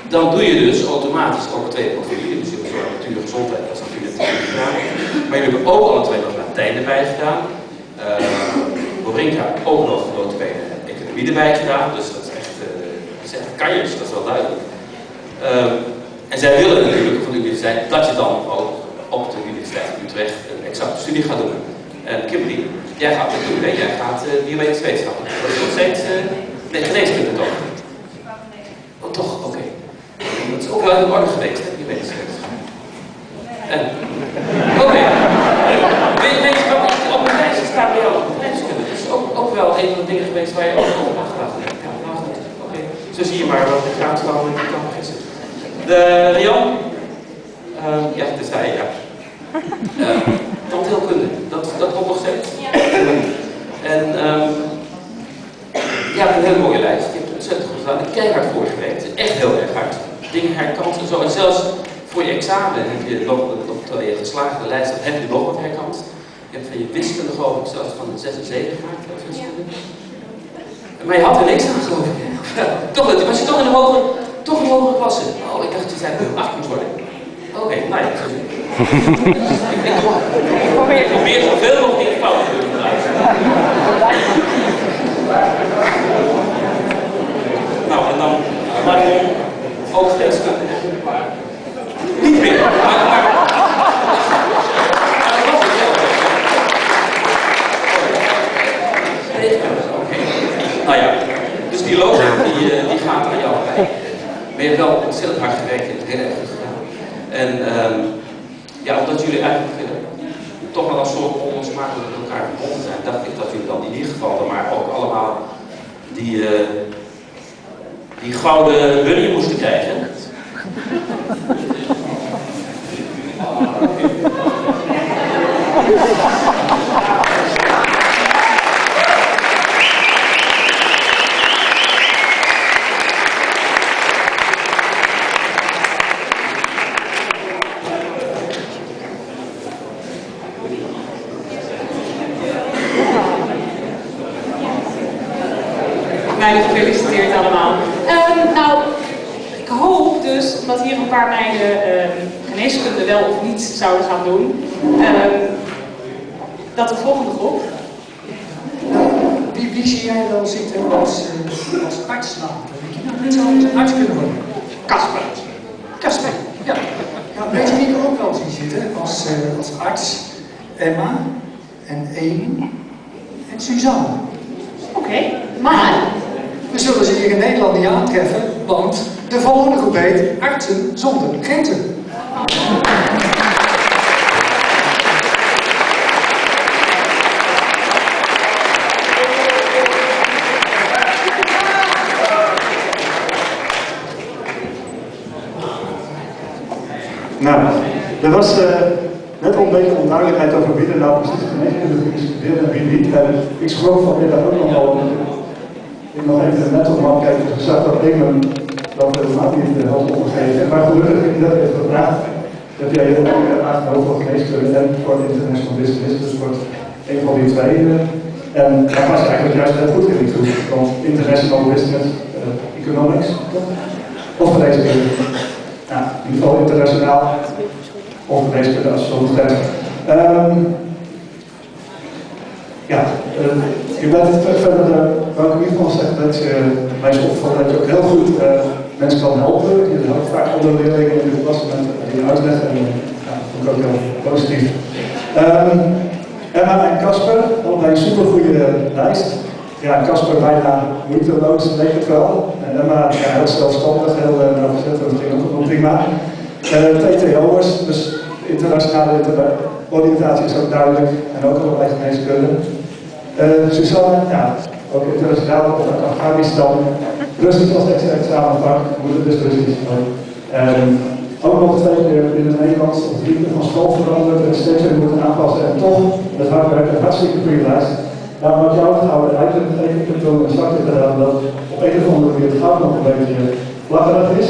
dan doe je dus automatisch ook 2 profielen. Dus je hebt zowel natuur en gezondheid als natuur en techniek gedaan. Maar jullie hebben ook alle 2 nog Latijn erbij gedaan. Borinka ook nog notabene economie erbij gedaan. Dus dat is echt kanjers, dat is wel duidelijk. En zij willen natuurlijk van de universiteit dat je dan ook op de Universiteit van Utrecht een exacte studie gaat doen. En Kimberly, jij gaat het doen, hè? Jij gaat biomedische wetenschappen. Dat is nog steeds geneeskunde toch? Oh toch, oké. Dat is ook wel in orde geweest, hè, biomedische wetenschappen. En, oké. Weet je wat op mijn lijstje staat bij jou op geneeskunde? Dat is ook wel een van de dingen geweest waar je ook over nagedacht hebt. Ja, nou goed, oké. Zo zie je maar wat de graadvrouw in kan vergissen. De Rian, ja, dat is hij, ja. Tandheelkunde, dat komt nog steeds. Ja. En ja, een hele mooie lijst. Je hebt het ontzettend goed gedaan. Keihard voor gewerkt. Echt heel erg hard. Dingen herkant en zo. En zelfs voor je examen heb je nog terwijl je geslaagde lijst hebt, heb je nog wat herkant. Je hebt van je wiskunde geloof ik zelfs van een 6 en 7 gemaakt. Ja. Maar je had er niks aan geloof ik. Toch, was je toch in de hogere klasse. Oh, ik dacht dat je zei dat je 8 moet worden. Oké, nou ja, zo ik probeer zoveel mogelijk in fout te doen. Nou, en dan ook geneeskunde. Niet meer. Nou ja, dus die logo die gaat aan jou bij. Maar je hebt wel ontzettend hard gewerkt en het heel erg goed gedaan. En ja, omdat jullie eigenlijk toch wel een soort onlosmakelijk met elkaar verbonden zijn, dacht ik dat jullie dan in ieder geval maar ook allemaal die gouden bunny moesten krijgen. Gefeliciteerd allemaal. Nou, ik hoop dus, omdat hier een paar meiden geneeskunde wel of niet zouden gaan doen, dat de volgende groep. Wie zie jij wel zitten als arts later? Wie zou als arts kunnen worden? Casper. Casper, ja. Ja, weet je wie ik ook wel zie zitten als arts? Emma en Amy en Suzanne. Oké, maar we zullen ze hier in Nederland niet aantreffen, want de volgende groep heet Artsen zonder Grenzen. Nou, er was net al een beetje onduidelijkheid over wie er nou precies geneeskunde gestudeerd en wie niet. Ik schrok vanmiddag ook nog al. Ik nog even net op man kijken, dus ik zag dat Engel dat helemaal niet had opgegeven. Maar gelukkig heb ik dat even gevraagd. Dat jij heel erg aangehouden voor geneeskunde en voor international business, dus voor een van die twee. En daar was eigenlijk juist heel goed in toe. Want international business, economics, of geneeskunde. Ja, in ieder geval internationaal, of geneeskunde als je zo moet zeggen. Ja, je bent verder, wou ik in ieder geval zeggen dat je mij is opgevallen dat je ook heel goed mensen kan helpen. Je helpt vaak andere leerlingen in de klas met die uitleggen en ja, dat vond ik ook heel positief. Emma en Casper, allebei een super goede lijst. Ja, Casper bijna moeiteloos, denk ik wel. En Emma ja, heel zelfstandig, heel nauwgezet, dat ging ook nog prima. TTO'ers, dus internationale oriëntatie is ook duidelijk en ook allerlei geneeskunde. Suzanne, ja, ook internationaal uit Afghanistan. Russisch als examenvak, moeder dus Russisch. Ook nog 2 keer in het Nederlands of 3 keer van school veranderd en steeds weer moeten aanpassen en toch met hard werken hartstikke goede lijst. Daarom had jou gehouden, eigenlijk even ik heb wel een zakje gedaan dat op een of andere manier het goud nog een beetje plakkerig is.